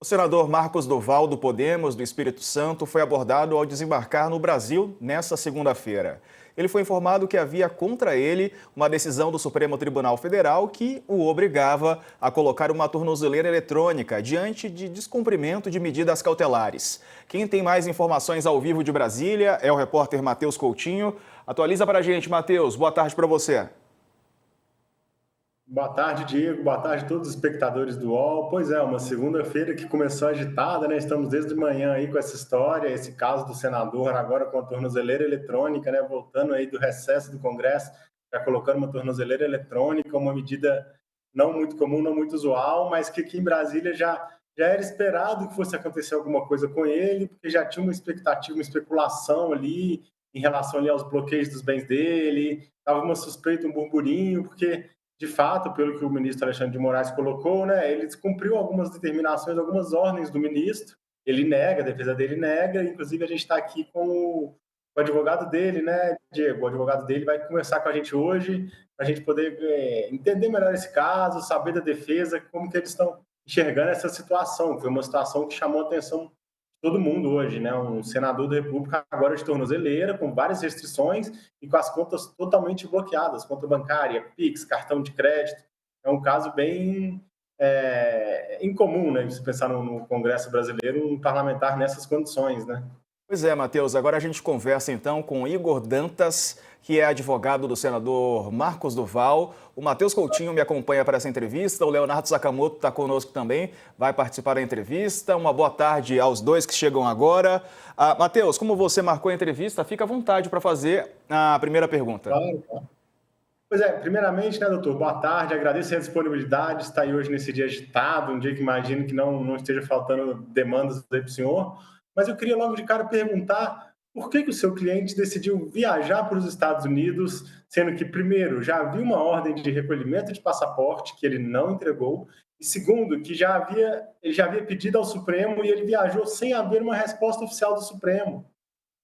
O senador Marcos Duval, do Podemos, do Espírito Santo, foi abordado ao desembarcar no Brasil nesta segunda-feira. Ele foi informado que havia contra ele uma decisão do Supremo Tribunal Federal que o obrigava a colocar uma tornozeleira eletrônica diante de descumprimento de medidas cautelares. Quem tem mais informações ao vivo de Brasília é o repórter Matheus Coutinho. Atualiza para a gente, Matheus. Boa tarde para você. Boa tarde, Diego. Boa tarde a todos os espectadores do UOL. Pois é, uma segunda-feira que começou agitada, né? Estamos desde manhã aí com essa história, esse caso do senador agora com a tornozeleira eletrônica, né? Voltando aí do recesso do Congresso, já colocando uma tornozeleira eletrônica, uma medida não muito comum, não muito usual, mas que aqui em Brasília já era esperado que fosse acontecer alguma coisa com ele, porque já tinha uma expectativa, uma especulação ali em relação ali aos bloqueios dos bens dele, estava uma suspeita, um burburinho, porque de fato, pelo que o ministro Alexandre de Moraes colocou, né, ele descumpriu algumas determinações, algumas ordens do ministro. Ele nega, a defesa dele nega. Inclusive, a gente está aqui com o advogado dele, né, Diego? O advogado dele vai conversar com a gente hoje, para a gente poder entender melhor esse caso, saber da defesa, como que eles estão enxergando essa situação. Foi uma situação que chamou a atenção todo mundo hoje, né? Um senador da República agora de tornozeleira, com várias restrições e com as contas totalmente bloqueadas, conta bancária, Pix, cartão de crédito. É um caso bem incomum, né? Se pensar no Congresso brasileiro, um parlamentar nessas condições, né? Pois é, Matheus. Agora a gente conversa então com Igor Dantas, que é advogado do senador Marcos Duval. O Matheus Coutinho me acompanha para essa entrevista. O Leonardo Sakamoto está conosco também, vai participar da entrevista. Uma boa tarde aos dois que chegam agora. Matheus, como você marcou a entrevista, fica à vontade para fazer a primeira pergunta. Claro. Pois é, primeiramente, né, doutor, boa tarde, agradeço a disponibilidade, estar aí hoje nesse dia agitado, um dia que imagino que não esteja faltando demandas aí para o senhor, mas eu queria logo de cara perguntar por que o seu cliente decidiu viajar para os Estados Unidos, sendo que, primeiro, já havia uma ordem de recolhimento de passaporte que ele não entregou, e segundo, que ele já havia pedido ao Supremo e ele viajou sem haver uma resposta oficial do Supremo.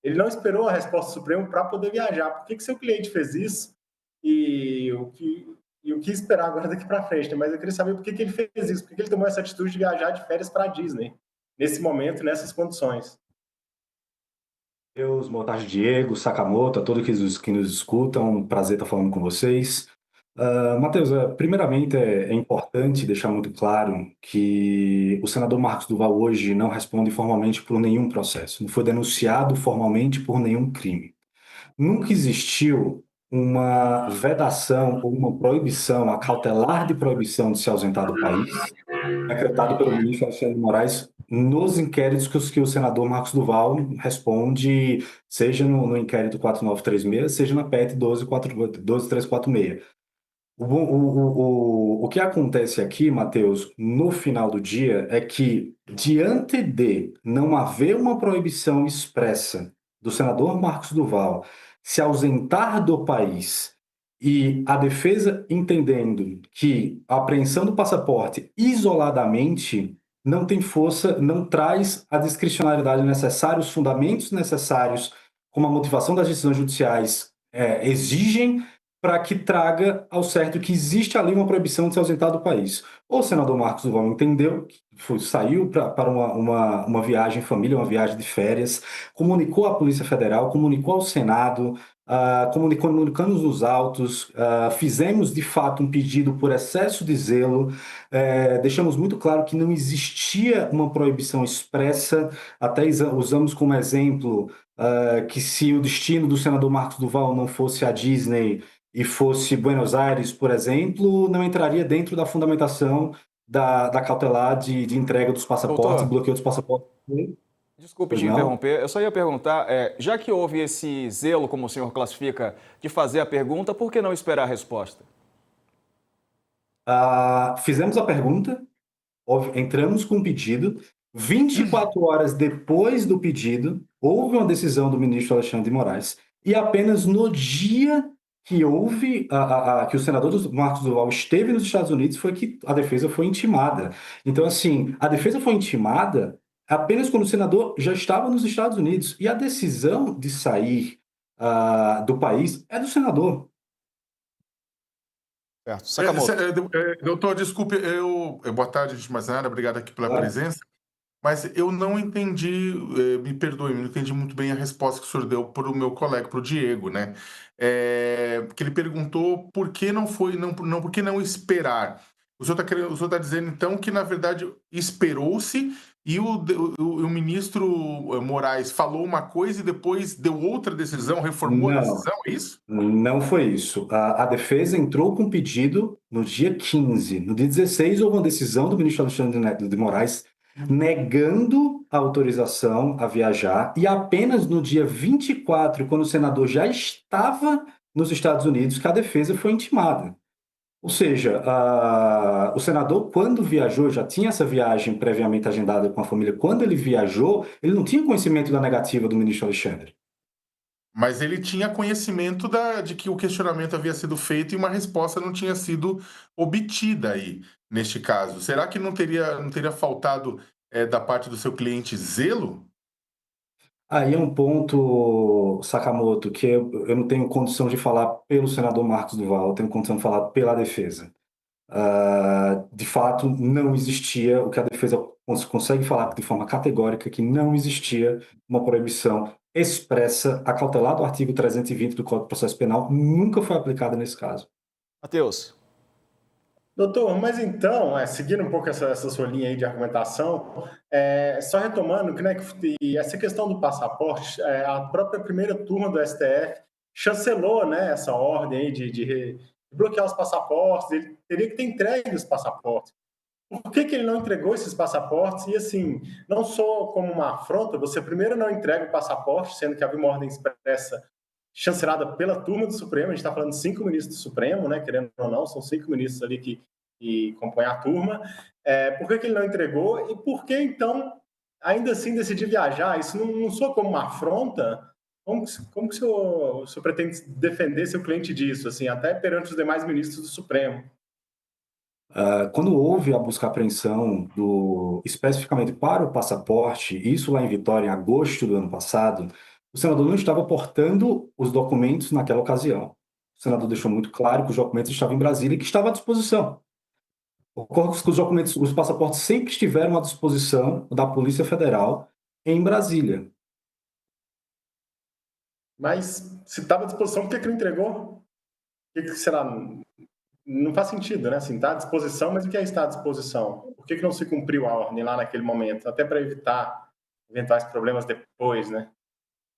Ele não esperou a resposta do Supremo para poder viajar. Por que seu cliente fez isso? E o que esperar agora daqui para frente, né? Mas eu queria saber por que ele fez isso, por que ele tomou essa atitude de viajar de férias para a Disney, nesse momento, nessas condições. Boa tarde, Diego, Sakamoto, a todos que nos escutam, um prazer estar falando com vocês. Matheus, primeiramente é importante deixar muito claro que o senador Marcos Duval hoje não responde formalmente por nenhum processo, não foi denunciado formalmente por nenhum crime. Nunca existiu uma vedação ou uma proibição, a cautelar de proibição de se ausentar do país, decretado pelo ministro Alexandre de Moraes nos inquéritos que o senador Marcos Duval responde, seja no inquérito 4936, seja na PET 12346. O que acontece aqui, Matheus, no final do dia, é que, diante de não haver uma proibição expressa do senador Marcos Duval se ausentar do país e a defesa entendendo que a apreensão do passaporte isoladamente não tem força, não traz a discricionariedade necessária, os fundamentos necessários, como a motivação das decisões judiciais exigem, para que traga ao certo que existe ali uma proibição de se ausentar do país. O senador Marcos Duval entendeu, saiu para uma viagem em família, uma viagem de férias, comunicou à Polícia Federal, comunicou ao Senado, comunicamos nos autos, fizemos de fato um pedido por excesso de zelo, deixamos muito claro que não existia uma proibição expressa, até usamos como exemplo que se o destino do senador Marcos Duval não fosse a Disney e fosse Buenos Aires, por exemplo, não entraria dentro da fundamentação da cautelar de entrega dos passaportes, Doutor, bloqueio dos passaportes. desculpe Pois te não? interromper, eu só ia perguntar, já que houve esse zelo, como o senhor classifica, de fazer a pergunta, por que não esperar a resposta? Fizemos a pergunta, entramos com o pedido, 24 horas depois do pedido, houve uma decisão do ministro Alexandre de Moraes, e apenas no dia que houve, que o senador Marcos Duval esteve nos Estados Unidos, foi que a defesa foi intimada. Então, assim, a defesa foi intimada apenas quando o senador já estava nos Estados Unidos, e a decisão de sair do país é do senador. Certo. Sakamoto. Doutor, desculpe, boa tarde, antes de mais nada, obrigado aqui pela Claro. presença. mas eu não entendi, me perdoe, não entendi muito bem a resposta que o senhor deu para o meu colega, para o Diego, né? Porque ele perguntou por que não foi, não, por que não esperar? O senhor está dizendo então que na verdade esperou-se e o ministro Moraes falou uma coisa e depois deu outra decisão, reformou a Não, decisão, é isso? não foi isso. A defesa entrou com pedido no dia 15. No dia 16, houve uma decisão do ministro Alexandre de Moraes negando a autorização a viajar, e apenas no dia 24, quando o senador já estava nos Estados Unidos, que a defesa foi intimada. Ou seja, o senador, quando viajou, já tinha essa viagem previamente agendada com a família. Quando ele viajou, ele não tinha conhecimento da negativa do ministro Alexandre. Mas ele tinha conhecimento de que o questionamento havia sido feito e uma resposta não tinha sido obtida aí, neste caso. Será que não teria faltado, da parte do seu cliente, zelo? Aí é um ponto, Sakamoto, que eu não tenho condição de falar pelo senador Marcos Duval, eu tenho condição de falar pela defesa. De fato, não existia, o que a defesa consegue falar de forma categórica, que não existia uma proibição expressa, acautelar do artigo 320 do Código de Processo Penal, nunca foi aplicada nesse caso. Matheus. Doutor, mas então, seguindo um pouco essa sua linha aí de argumentação, só retomando que, né, e essa questão do passaporte, a própria primeira turma do STF chancelou, né, essa ordem aí de bloquear os passaportes, ele teria que ter entregue os passaportes. Por que ele não entregou esses passaportes? E assim, não só como uma afronta, você primeiro não entrega o passaporte, sendo que havia uma ordem expressa chancelada pela turma do Supremo, a gente está falando de 5 ministros do Supremo, né, querendo ou não, são 5 ministros ali que compõem a turma. Por que ele não entregou? E por que, então, ainda assim decidir viajar? Isso não soa como uma afronta? Como que o senhor pretende defender seu cliente disso, assim, até perante os demais ministros do Supremo? Quando houve a busca e apreensão especificamente para o passaporte, isso lá em Vitória, em agosto do ano passado, o senador não estava portando os documentos naquela ocasião. O senador deixou muito claro que os documentos estavam em Brasília e que estava à disposição. Ocorre que os documentos, os passaportes sempre estiveram à disposição da Polícia Federal em Brasília. Mas se estava à disposição, por que não entregou? O que será? Não faz sentido, né? Assim, está à disposição, mas o que é estar à disposição? Por que não se cumpriu a ordem lá naquele momento? Até para evitar eventuais problemas depois, né?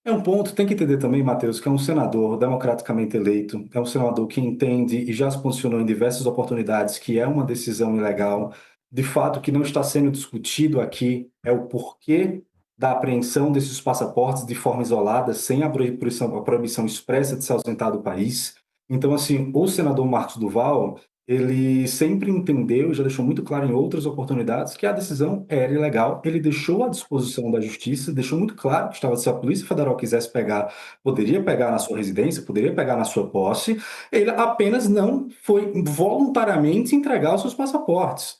É um ponto, tem que entender também, Matheus, que é um senador democraticamente eleito, é um senador que entende e já se posicionou em diversas oportunidades que é uma decisão ilegal. De fato, o que não está sendo discutido aqui é o porquê da apreensão desses passaportes de forma isolada, sem a proibição expressa de se ausentar do país. Então, assim, o senador Marcos Duval, ele sempre entendeu, já deixou muito claro em outras oportunidades, que a decisão era ilegal. Ele deixou à disposição da justiça, deixou muito claro que estava, se a Polícia Federal quisesse pegar, poderia pegar na sua residência, poderia pegar na sua posse. Ele apenas não foi voluntariamente entregar os seus passaportes.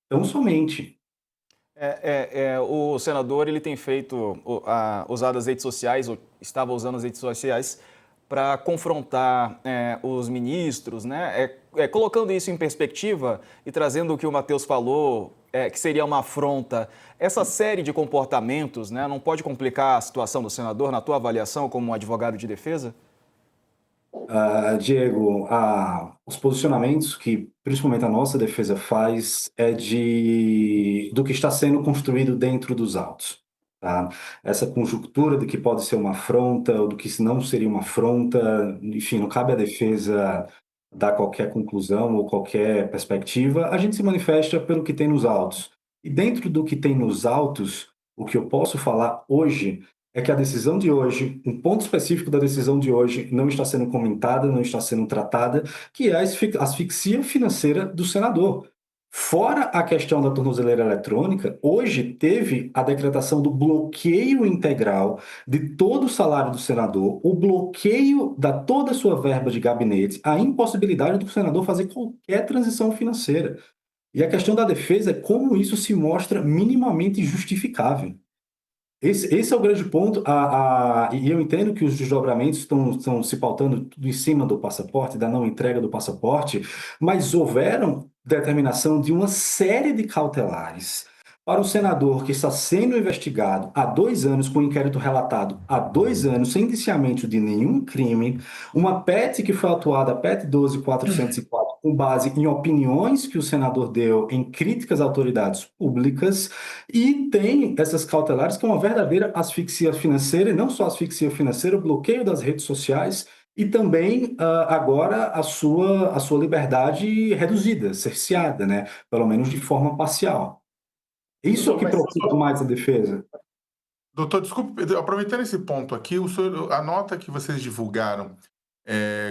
Então, somente. O senador ele tem feito, usado as redes sociais, ou estava usando as redes sociais para confrontar os ministros, né? Colocando isso em perspectiva e trazendo o que o Matheus falou, que seria uma afronta. Essa série de comportamentos, né, não pode complicar a situação do senador, na tua avaliação como um advogado de defesa? Diego, os posicionamentos que principalmente a nossa defesa faz é do que está sendo construído dentro dos autos. Tá? Essa conjuntura de que pode ser uma afronta ou do que não seria uma afronta, enfim, não cabe à defesa dar qualquer conclusão ou qualquer perspectiva, a gente se manifesta pelo que tem nos autos. E dentro do que tem nos autos, o que eu posso falar hoje é que a decisão de hoje, um ponto específico da decisão de hoje, não está sendo comentada, não está sendo tratada, que é a asfixia financeira do senador. Fora a questão da tornozeleira eletrônica, hoje teve a decretação do bloqueio integral de todo o salário do senador, o bloqueio da toda a sua verba de gabinete, a impossibilidade do senador fazer qualquer transição financeira. E a questão da defesa é como isso se mostra minimamente justificável. Esse é o grande ponto, e eu entendo que os desdobramentos estão se pautando tudo em cima do passaporte, da não entrega do passaporte, mas houveram determinação de uma série de cautelares para o senador que está sendo investigado há 2 anos, com o inquérito relatado há 2 anos, sem indiciamento de nenhum crime, uma PET que foi autuada, a PET 12.404, com base em opiniões que o senador deu em críticas a autoridades públicas, e tem essas cautelares que é uma verdadeira asfixia financeira, e não só asfixia financeira, o bloqueio das redes sociais, e também agora a sua liberdade reduzida, cerceada, né? Pelo menos de forma parcial. Isso é o Doutor, que mas preocupa mais a defesa. Doutor, desculpe, aproveitando esse ponto aqui, a nota que vocês divulgaram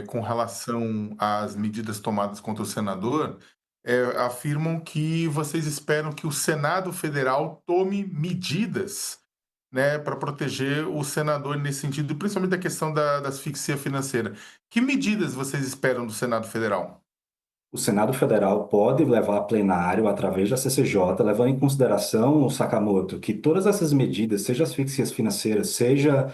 com relação às medidas tomadas contra o senador, afirmam que vocês esperam que o Senado Federal tome medidas, né, para proteger o senador nesse sentido, principalmente da questão da asfixia financeira. Que medidas vocês esperam do Senado Federal? O Senado Federal pode levar a plenário, através da CCJ, levando em consideração, Sakamoto, que todas essas medidas, seja asfixias financeiras, seja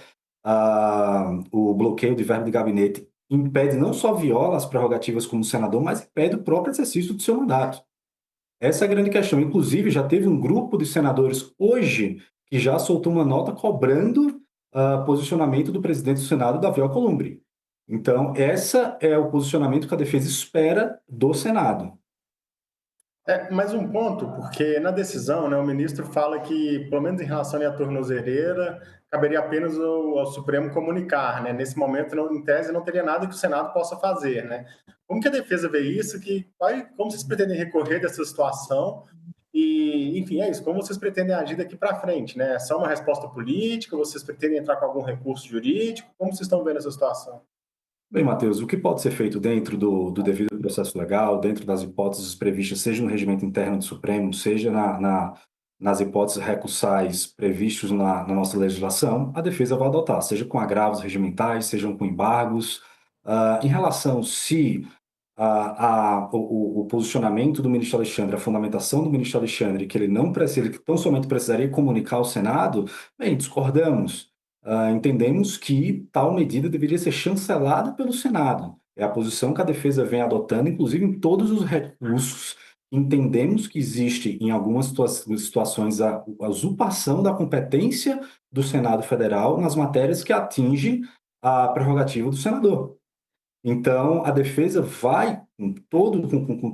o bloqueio de verba de gabinete, impede, não só viola as prerrogativas como senador, mas impede o próprio exercício do seu mandato. Essa é a grande questão. Inclusive, já teve um grupo de senadores hoje que já soltou uma nota cobrando posicionamento do presidente do Senado, Davi Alcolumbre. Então, esse é o posicionamento que a defesa espera do Senado. Mais um ponto, porque na decisão, né, o ministro fala que, pelo menos em relação à tornozeleira, caberia apenas ao Supremo comunicar, né? Nesse momento, em tese, não teria nada que o Senado possa fazer, né? Como que a defesa vê isso? Como vocês pretendem recorrer dessa situação? E, enfim, é isso. Como vocês pretendem agir daqui para frente, né? É só uma resposta política? Vocês pretendem entrar com algum recurso jurídico? Como vocês estão vendo essa situação? Bem, Matheus, o que pode ser feito dentro do devido processo legal, dentro das hipóteses previstas, seja no regimento interno do Supremo, seja nas hipóteses recursais previstos na nossa legislação, a defesa vai adotar, seja com agravos regimentais, sejam com embargos. Em relação se o posicionamento do ministro Alexandre, a fundamentação do ministro Alexandre, que ele não precisa, ele tão somente precisaria comunicar ao Senado, bem, discordamos. Entendemos que tal medida deveria ser chancelada pelo Senado. É a posição que a defesa vem adotando, inclusive em todos os recursos. Entendemos que existe, em algumas situações, a usurpação da competência do Senado Federal nas matérias que atingem a prerrogativa do senador. Então, a defesa vai, com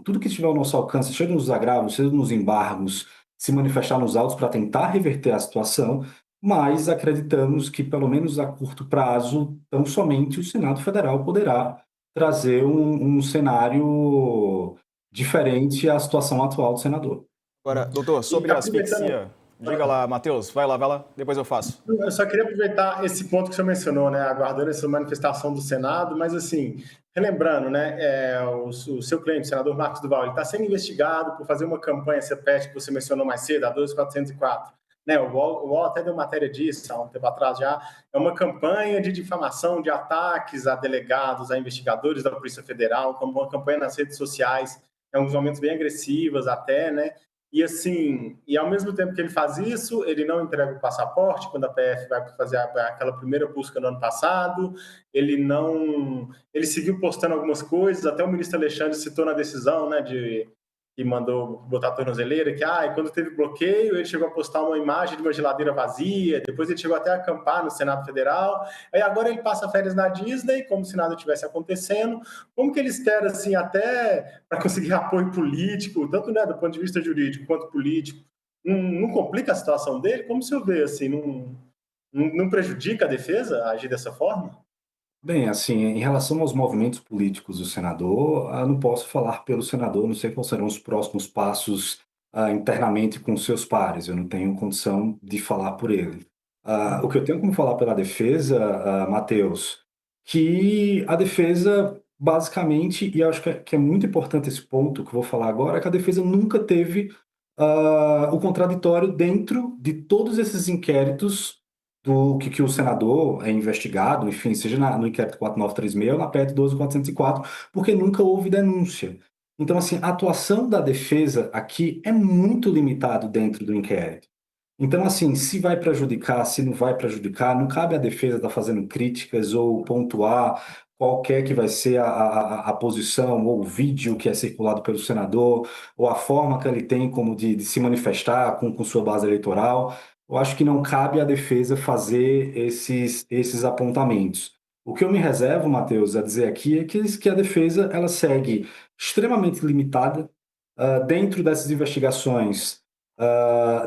tudo que estiver ao nosso alcance, seja nos agravos, seja nos embargos, se manifestar nos autos para tentar reverter a situação, mas acreditamos que, pelo menos a curto prazo, tão somente o Senado Federal poderá trazer um cenário diferente à situação atual do senador. Agora, doutor, sobre a asfixia, diga lá, Matheus, vai lá, depois eu faço. Eu só queria aproveitar esse ponto que você mencionou, né, aguardando essa manifestação do Senado, mas assim, relembrando, né, o seu cliente, o senador Marcos Duval, ele está sendo investigado por fazer uma campanha CEPET que você mencionou mais cedo, a 12404. Né, o UOL até deu matéria disso há um tempo atrás já. É uma campanha de difamação, de ataques a delegados, a investigadores da Polícia Federal, como uma campanha nas redes sociais, em alguns momentos bem agressivas até, né? E assim, e ao mesmo tempo que ele faz isso, ele não entrega o passaporte quando a PF vai fazer aquela primeira busca no ano passado, ele seguiu postando algumas coisas, até o ministro Alexandre citou na decisão, né, que mandou botar a tornozeleira, que quando teve bloqueio, ele chegou a postar uma imagem de uma geladeira vazia, depois ele chegou até a acampar no Senado Federal, aí agora ele passa férias na Disney, como se nada tivesse acontecendo. Como que ele espera, assim, até para conseguir apoio político, tanto, né, do ponto de vista jurídico quanto político, não complica a situação dele? Como o senhor vê, assim, não prejudica a defesa agir dessa forma? Bem, assim, em relação aos movimentos políticos do senador, eu não posso falar pelo senador, não sei quais serão os próximos passos internamente com seus pares, eu não tenho condição de falar por ele. O que eu tenho como falar pela defesa, Matheus, que a defesa, basicamente, e eu acho que é muito importante esse ponto que eu vou falar agora, é que a defesa nunca teve o contraditório dentro de todos esses inquéritos do que o senador é investigado, enfim, seja no inquérito 4936 ou na PET 12404, porque nunca houve denúncia. Então, assim, a atuação da defesa aqui é muito limitado dentro do inquérito. Então, assim, se vai prejudicar, se não vai prejudicar, não cabe à defesa estar fazendo críticas ou pontuar qualquer que vai ser a posição ou o vídeo que é circulado pelo senador, ou a forma que ele tem como de se manifestar com sua base eleitoral. Eu acho que não cabe à defesa fazer esses apontamentos. O que eu me reservo, Matheus, a dizer aqui é que a defesa ela segue extremamente limitada. Dentro dessas investigações,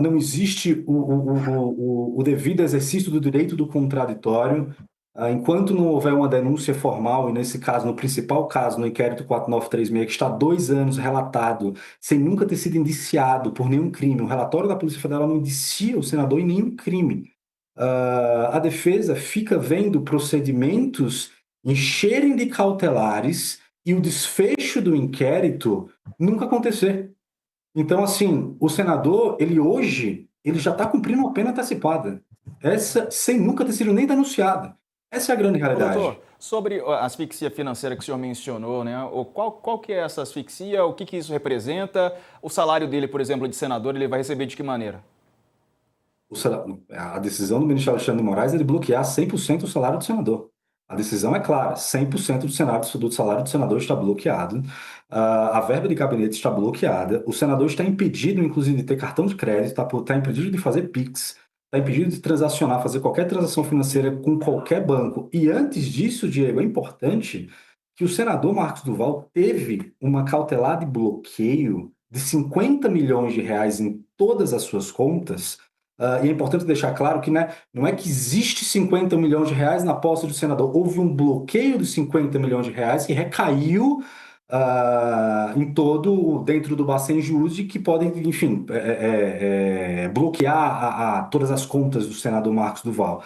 não existe o devido exercício do direito do contraditório. Enquanto não houver uma denúncia formal, e nesse caso, no principal caso, no inquérito 4936, que está há 2 anos relatado, sem nunca ter sido indiciado por nenhum crime, o relatório da Polícia Federal não indicia o senador em nenhum crime. A defesa fica vendo procedimentos encherem de cautelares e o desfecho do inquérito nunca acontecer. Então, assim, o senador, ele já está cumprindo uma pena antecipada. Essa, sem nunca ter sido nem denunciada. Essa é a grande Ô, realidade. doutor, sobre a asfixia financeira que o senhor mencionou, né? Qual que é essa asfixia? O que isso representa? O salário dele, por exemplo, de senador, ele vai receber de que maneira? A decisão do ministro Alexandre de Moraes é de bloquear 100% o salário do senador. A decisão é clara, 100% do salário do senador está bloqueado, a verba de gabinete está bloqueada, o senador está impedido, inclusive, de ter cartão de crédito, está impedido de fazer PIX, está impedido de transacionar, fazer qualquer transação financeira com qualquer banco. E antes disso, Diego, é importante que o senador Marcos Duval teve uma cautelar de bloqueio de 50 milhões de reais em todas as suas contas. E é importante deixar claro que, né, não é que existe 50 milhões de reais na posse do senador. Houve um bloqueio de 50 milhões de reais que recaiu em todo, dentro do Bacen Jude, que podem, enfim, bloquear todas as contas do senador Marcos Duval.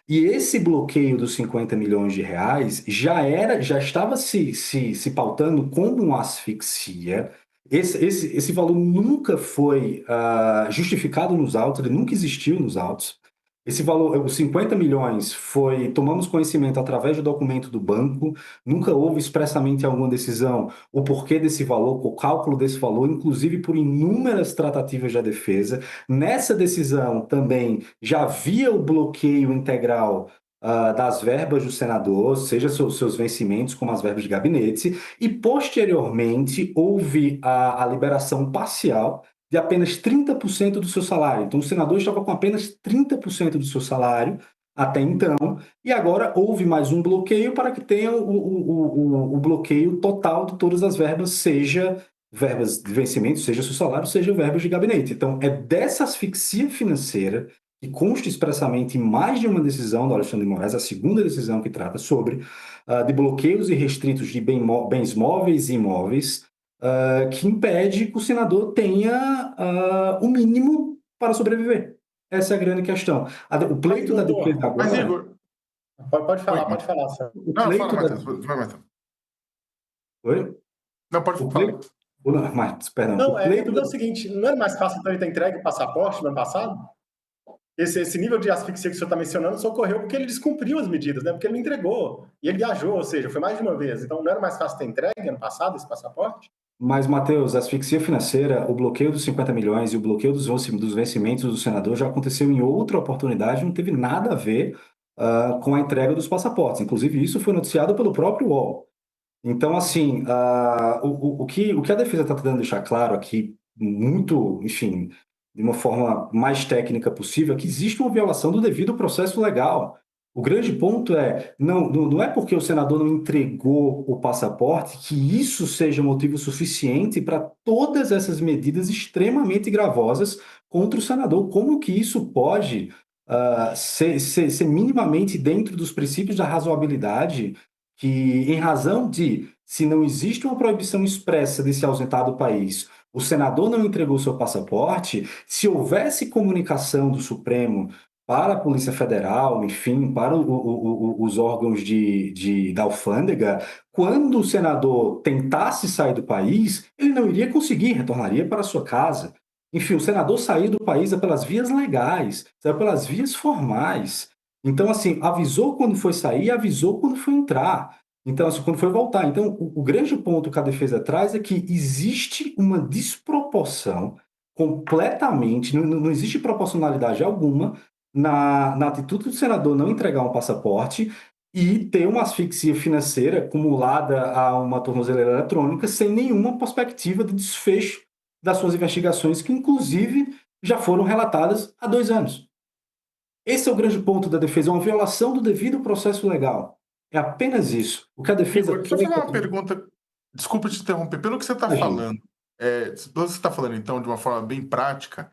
E esse bloqueio dos 50 milhões de reais já estava se pautando como uma asfixia. Esse valor nunca foi justificado nos autos, ele nunca existiu nos autos. Esse valor, os 50 milhões, tomamos conhecimento através do documento do banco, nunca houve expressamente alguma decisão o porquê desse valor, o cálculo desse valor, inclusive por inúmeras tratativas da defesa. Nessa decisão também já havia o bloqueio integral das verbas do senador, seja seus vencimentos, como as verbas de gabinete, e posteriormente houve a liberação parcial de apenas 30% do seu salário. Então, o senador estava com apenas 30% do seu salário até então, e agora houve mais um bloqueio para que tenha o bloqueio total de todas as verbas, seja verbas de vencimento, seja seu salário, seja verbas de gabinete. Então, é dessa asfixia financeira que consta expressamente em mais de uma decisão do Alexandre de Moraes, a segunda decisão que trata sobre de bloqueios irrestritos de bens móveis e imóveis, que impede que o senador tenha o mínimo para sobreviver. Essa é a grande questão. O pleito da defesa Mas, agora... Igor... Pode falar, Sam. O Não, pleito fala, da... Matheus. Vai, Matheus. Oi? Não, pode O falar. pleito... Mas, perdão. Não, O minha pleito dúvida é o seguinte, não era mais fácil então ele ter entregue o passaporte no ano passado? Esse nível de asfixia que o senhor está mencionando só ocorreu porque ele descumpriu as medidas, né? Porque ele não entregou. E ele viajou, ou seja, foi mais de uma vez. Então não era mais fácil ter entregue ano passado esse passaporte? Mas, Matheus, a asfixia financeira, o bloqueio dos 50 milhões e o bloqueio dos vencimentos do senador já aconteceu em outra oportunidade, não teve nada a ver com a entrega dos passaportes. Inclusive, isso foi noticiado pelo próprio UOL. Então, assim, o que a defesa está tentando deixar claro aqui, muito, enfim, de uma forma mais técnica possível, é que existe uma violação do devido processo legal. O grande ponto é, não é porque o senador não entregou o passaporte que isso seja motivo suficiente para todas essas medidas extremamente gravosas contra o senador. Como que isso pode ser minimamente dentro dos princípios da razoabilidade, que, em razão de, se não existe uma proibição expressa de se ausentar do país, o senador não entregou seu passaporte, se houvesse comunicação do Supremo para a Polícia Federal, enfim, para os órgãos da alfândega, quando o senador tentasse sair do país, ele não iria conseguir, retornaria para sua casa. Enfim, o senador saiu do país pelas vias legais, saiu pelas vias formais. Então, assim, avisou quando foi sair, avisou quando foi entrar. Então, assim, quando foi voltar. Então, o grande ponto que a defesa traz é que existe uma desproporção completamente, não existe proporcionalidade alguma na atitude do senador não entregar um passaporte e ter uma asfixia financeira acumulada a uma tornozeleira eletrônica sem nenhuma perspectiva de desfecho das suas investigações, que inclusive já foram relatadas há 2 anos. Esse é o grande ponto da defesa, é uma violação do devido processo legal. É apenas isso. O que a defesa Igor, deixa eu quer... fazer uma pergunta. Desculpa te interromper. Pelo que você está Imagina. falando, pelo que você está falando, então, de uma forma bem prática,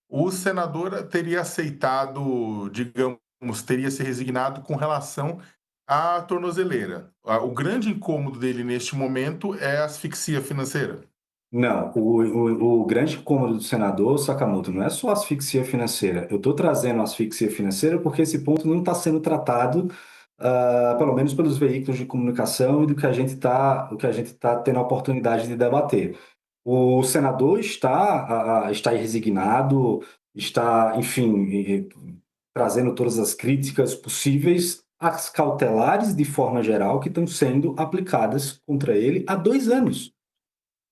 o senador teria aceitado, digamos, teria se resignado com relação à tornozeleira. O grande incômodo dele neste momento é a asfixia financeira. Não, o grande incômodo do senador Sakamoto não é só asfixia financeira. Eu estou trazendo asfixia financeira porque esse ponto não está sendo tratado, pelo menos pelos veículos de comunicação e do que a gente está tendo a oportunidade de debater. O senador está resignado, está, enfim, trazendo todas as críticas possíveis às cautelares de forma geral que estão sendo aplicadas contra ele há 2 anos.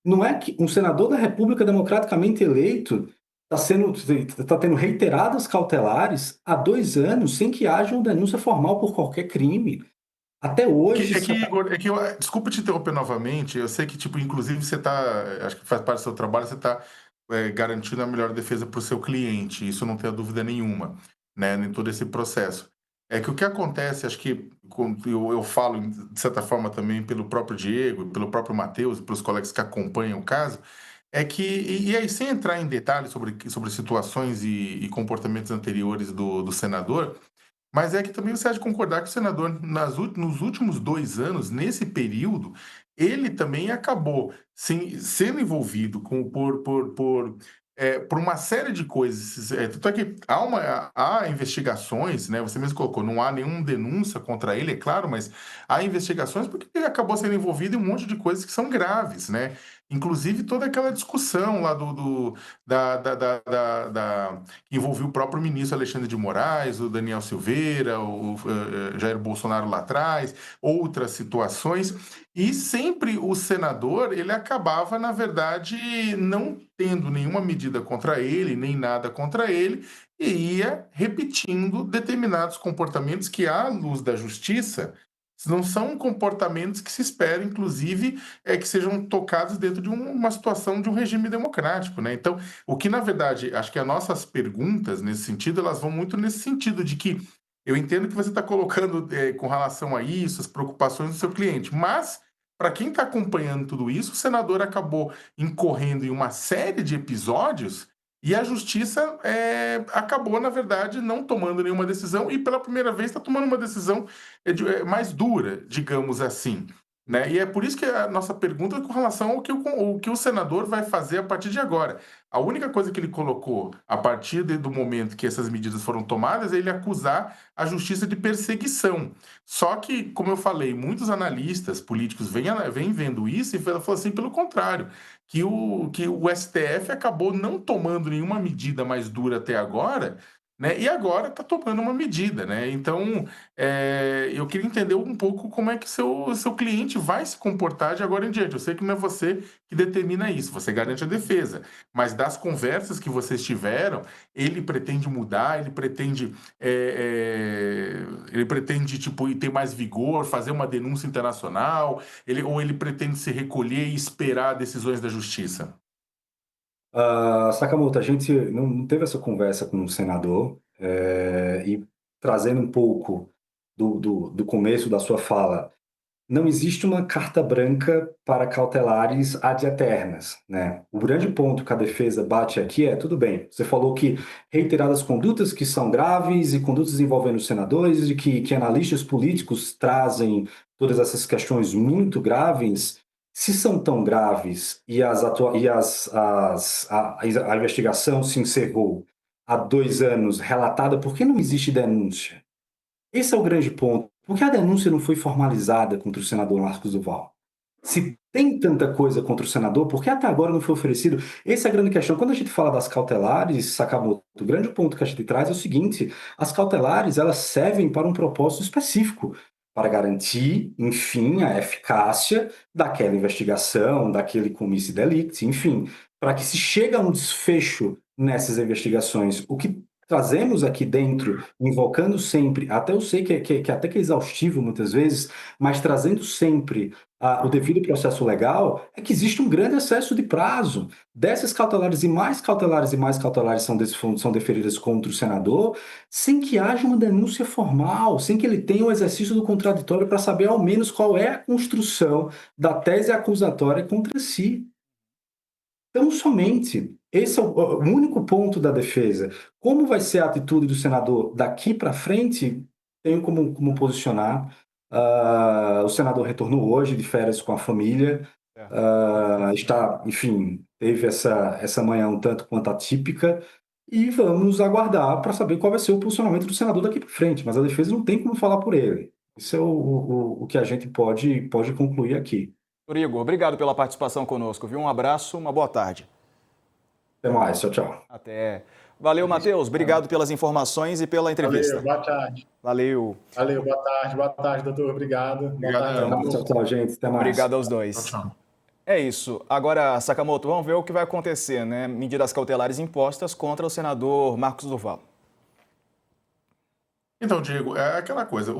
Não é que um senador da República democraticamente eleito está tendo reiteradas cautelares há 2 anos sem que haja uma denúncia formal por qualquer crime. Até hoje, Igor, desculpa te interromper novamente. Eu sei que, tipo, inclusive você está, acho que faz parte do seu trabalho, você está garantindo a melhor defesa para o seu cliente. Isso não tenho dúvida nenhuma, né? Em todo esse processo. É que o que acontece, acho que eu falo de certa forma também pelo próprio Diego, pelo próprio Matheus, pelos colegas que acompanham o caso, é que, e aí, sem entrar em detalhes sobre situações e comportamentos anteriores do senador, mas é que também você há de concordar que o senador, nos últimos 2 anos, nesse período, ele também acabou sendo envolvido por uma série de coisas. Tanto é que há investigações, né? Você mesmo colocou, não há nenhuma denúncia contra ele, é claro, mas há investigações porque ele acabou sendo envolvido em um monte de coisas que são graves, né? Inclusive toda aquela discussão lá que envolveu o próprio ministro Alexandre de Moraes, o Daniel Silveira, o Jair Bolsonaro lá atrás, outras situações, e sempre o senador, ele acabava, na verdade, não tendo nenhuma medida contra ele, nem nada contra ele, e ia repetindo determinados comportamentos que, à luz da justiça, não são comportamentos que se espera, inclusive, que sejam tocados dentro de uma situação de um regime democrático, né? Então, o que, na verdade, acho que as nossas perguntas, nesse sentido, elas vão muito nesse sentido de que eu entendo que você está colocando com relação a isso, as preocupações do seu cliente, mas, para quem está acompanhando tudo isso, o senador acabou incorrendo em uma série de episódios e a justiça acabou, na verdade, não tomando nenhuma decisão e, pela primeira vez, está tomando uma decisão mais dura, digamos assim. Né? E é por isso que a nossa pergunta é com relação ao que o senador vai fazer a partir de agora. A única coisa que ele colocou a partir do momento que essas medidas foram tomadas é ele acusar a justiça de perseguição. Só que, como eu falei, muitos analistas políticos vêm vendo isso e falam assim, pelo contrário, que o STF acabou não tomando nenhuma medida mais dura até agora, né? E agora está tomando uma medida, né? Então, eu queria entender um pouco como é que seu cliente vai se comportar de agora em diante. Eu sei que não é você que determina isso, você garante a defesa, mas das conversas que vocês tiveram, ele pretende mudar, ele pretende tipo ter mais vigor, fazer uma denúncia internacional, ou ele pretende se recolher e esperar decisões da justiça? Sakamoto, a gente não teve essa conversa com o senador, e trazendo um pouco do começo da sua fala, não existe uma carta branca para cautelares ad aeternas, né? O grande ponto que a defesa bate aqui é, tudo bem, você falou que reiteradas condutas que são graves e condutas envolvendo senadores e que analistas políticos trazem todas essas questões muito graves, se são tão graves e, a investigação se encerrou há 2 anos relatada, por que não existe denúncia? Esse é o grande ponto. Por que a denúncia não foi formalizada contra o senador Marcos Duval? Se tem tanta coisa contra o senador, por que até agora não foi oferecido? Essa é a grande questão. Quando a gente fala das cautelares, Sakamoto, o grande ponto que a gente traz é o seguinte: as cautelares elas servem para um propósito específico, para garantir, enfim, a eficácia daquela investigação, daquele comicio delicti, enfim, para que se chegue a um desfecho nessas investigações. O que trazemos aqui dentro, invocando sempre, até eu sei que até que é exaustivo muitas vezes, mas trazendo sempre o devido processo legal, é que existe um grande excesso de prazo. Dessas cautelares e mais cautelares e mais cautelares são deferidas contra o senador, sem que haja uma denúncia formal, sem que ele tenha o exercício do contraditório para saber ao menos qual é a construção da tese acusatória contra si. Então, somente, esse é o único ponto da defesa. Como vai ser a atitude do senador daqui para frente, tenho como posicionar. O senador retornou hoje de férias com a família, enfim, teve essa manhã um tanto quanto atípica, e vamos aguardar para saber qual vai ser o posicionamento do senador daqui para frente, mas a defesa não tem como falar por ele. Isso é o que a gente pode concluir aqui. Doutor Igor, obrigado pela participação conosco, viu? Um abraço, uma boa tarde. Até mais, tchau, tchau. Até. Valeu, Matheus. Obrigado pelas informações e pela entrevista. Valeu, boa tarde. Valeu. Valeu, boa tarde, doutor. Obrigado. Boa tarde. Tchau, tchau, gente. Até mais. Obrigado aos dois. Tchau, tchau. É isso. Agora, Sakamoto, vamos ver o que vai acontecer, né? Medidas cautelares impostas contra o senador Marcos Duval. Então, Diego, é aquela coisa.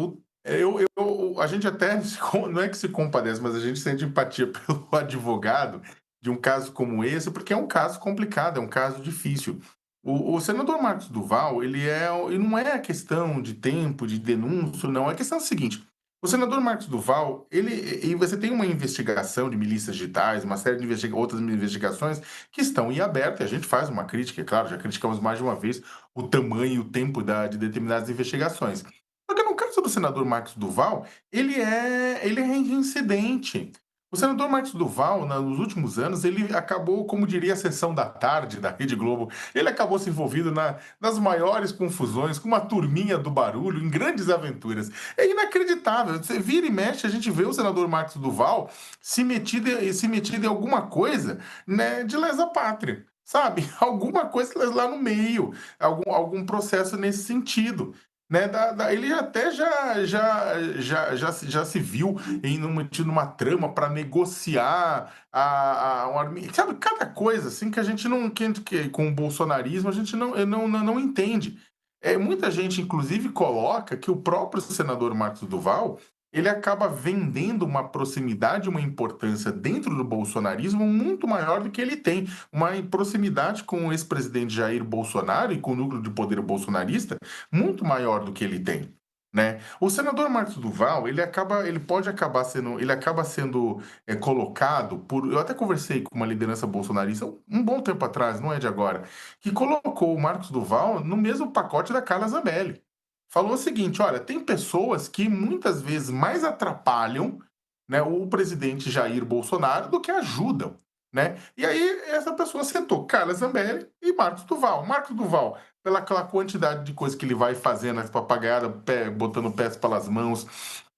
A gente até não é que se compadece, mas a gente sente empatia pelo advogado de um caso como esse, porque é um caso complicado, é um caso difícil. O senador Marcos Duval, e não é a questão de tempo, de denúncio, não. A questão é a seguinte: o senador Marcos Duval, e você tem uma investigação de milícias digitais, uma série de outras investigações que estão em aberto, e a gente faz uma crítica, é claro, já criticamos mais de uma vez o tamanho e o tempo de determinadas investigações. Porque no caso do senador Marcos Duval, ele é reincidente. O senador Marcos Duval, nos últimos anos, ele acabou, como diria a sessão da tarde da Rede Globo, ele acabou se envolvido nas maiores confusões, com uma turminha do barulho, em grandes aventuras. É inacreditável. Você vira e mexe, a gente vê o senador Marcos Duval se metido em alguma coisa, né, de lesa pátria. Sabe? Alguma coisa lá no meio, algum processo nesse sentido. Né, ele até já se viu metido numa trama para negociar sabe, cada coisa assim que a gente não que com o bolsonarismo a gente não entende. Muita gente, inclusive, coloca que o próprio senador Marcos Duval ele acaba vendendo uma proximidade, uma importância dentro do bolsonarismo muito maior do que ele tem. Uma proximidade com o ex-presidente Jair Bolsonaro e com o núcleo de poder bolsonarista muito maior do que ele tem. Né? O senador Marcos Duval, ele acaba sendo colocado por... Eu até conversei com uma liderança bolsonarista um bom tempo atrás, não é de agora, que colocou o Marcos Duval no mesmo pacote da Carla Zambelli. Falou o seguinte: olha, tem pessoas que muitas vezes mais atrapalham, né, o presidente Jair Bolsonaro do que ajudam. Né? E aí essa pessoa sentou Carla Zambelli e Marcos Duval. Marcos Duval, pelaquela quantidade de coisa que ele vai fazendo, essa papagaiada, botando pés pelas mãos,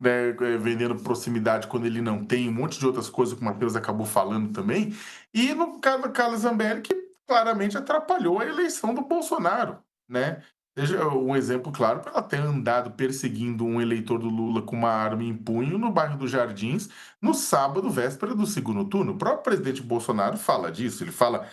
né, vendendo proximidade quando ele não tem, um monte de outras coisas que o Matheus acabou falando também. E no caso da Carla Zambelli, que claramente atrapalhou a eleição do Bolsonaro. Né? Seja um exemplo claro para ela ter andado perseguindo um eleitor do Lula com uma arma em punho no bairro dos Jardins no sábado, véspera do segundo turno. O próprio presidente Bolsonaro fala disso. Ele fala: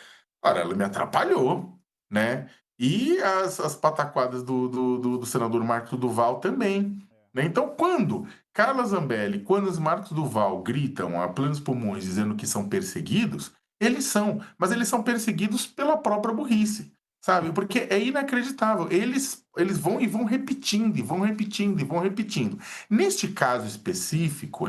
olha, ela me atrapalhou, né? E as pataquadas do senador Marcos Duval também. Né? Então, quando Carla Zambelli, quando os Marcos Duval gritam a plenos pulmões dizendo que são perseguidos, eles são, mas eles são perseguidos pela própria burrice. Sabe? Porque é inacreditável. Eles vão e vão repetindo, e vão repetindo, e vão repetindo. Neste caso específico,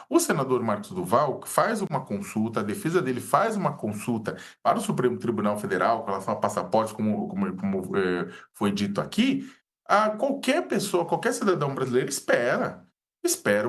o senador Marcos Duval faz uma consulta, a defesa dele faz uma consulta para o Supremo Tribunal Federal com relação a passaportes, como foi dito aqui. Qualquer pessoa, qualquer cidadão brasileiro espera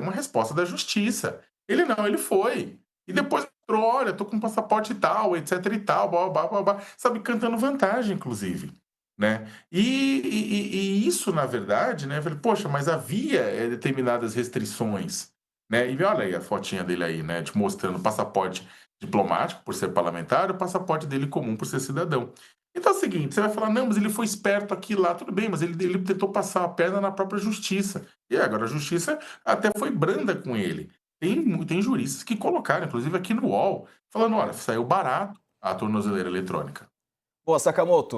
uma resposta da justiça. Ele não, ele foi. E depois olha, tô com passaporte e tal, etc e tal, blá, blá, blá, blá, sabe, cantando vantagem, inclusive, né? E isso, na verdade, né, eu falei, poxa, mas havia determinadas restrições, né? E olha aí a fotinha dele aí, né, te mostrando o passaporte diplomático, por ser parlamentar, e o passaporte dele comum, por ser cidadão. Então é o seguinte, você vai falar, não, mas ele foi esperto aqui lá, tudo bem, mas ele tentou passar a perna na própria justiça. E agora a justiça até foi branda com ele. Tem juristas que colocaram, inclusive aqui no UOL, falando, olha, saiu barato a tornozeleira eletrônica. Boa, Sakamoto.